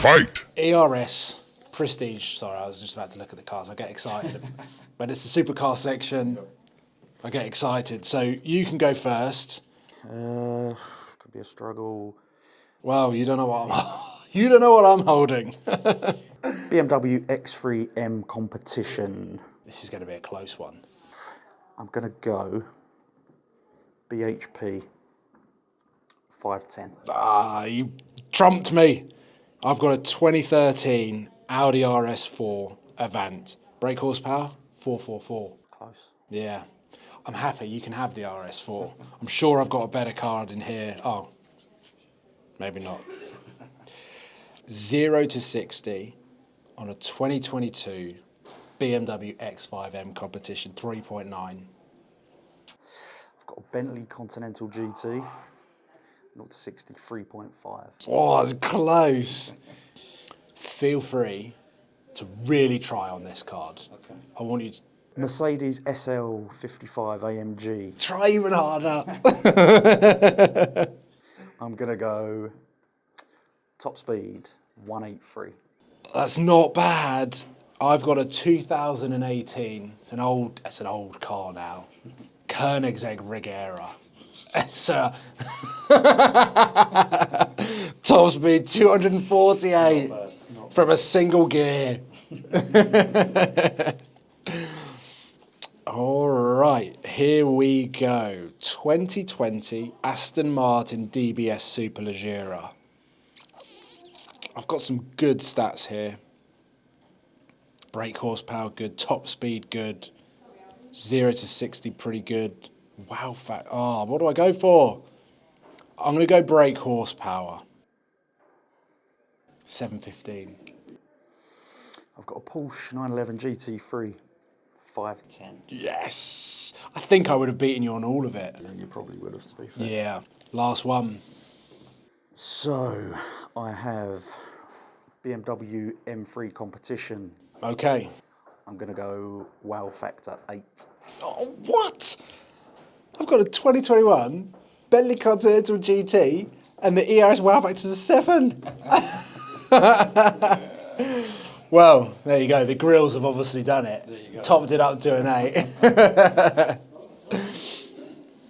Fight! ERS, Prestige. Sorry, I was just about to look at the cars. I get excited. But it's the supercar section. I get excited. So you can go first. Could be a struggle. Well, you don't know what you don't know what I'm holding. BMW X3M competition. This is going to be a close one. I'm going to go BHP 510. Ah, you trumped me. I've got a 2013 Audi RS4 Avant. Brake horsepower, 444. Close. Yeah. I'm happy you can have the RS4. I'm sure I've got a better card in here. Oh, maybe not. 0 to 60 on a 2022 BMW X5M competition, 3.9. I've got a Bentley Continental GT, 0 to 60, 3.5. Oh, that's close. Feel free to really try on this card. Okay. I want you to Mercedes SL55 AMG. try even harder. I'm going to go top speed 183. That's not bad. I've got a 2018. It's an old car now. Koenigsegg Regera. So top speed 248 from a single gear. All right, here we go. 2020 Aston Martin DBS Superleggera. I've got some good stats here. Brake horsepower good, top speed good, 0 to 60 pretty good. Wow, what do I go for? I'm going to go brake horsepower. 715. I've got a Porsche 911 GT3 510. Yes. I think I would have beaten you on all of it. Yeah, you probably would have, to be fair. Yeah. Last one. So, I have BMW M3 competition. Okay. I'm going to go wow factor 8. Oh, what? I've got a 2021 Bentley Continental GT and the ERS wow factor's a 7. Well, there you go. The grills have obviously done it. There you go. Topped it up to an 8.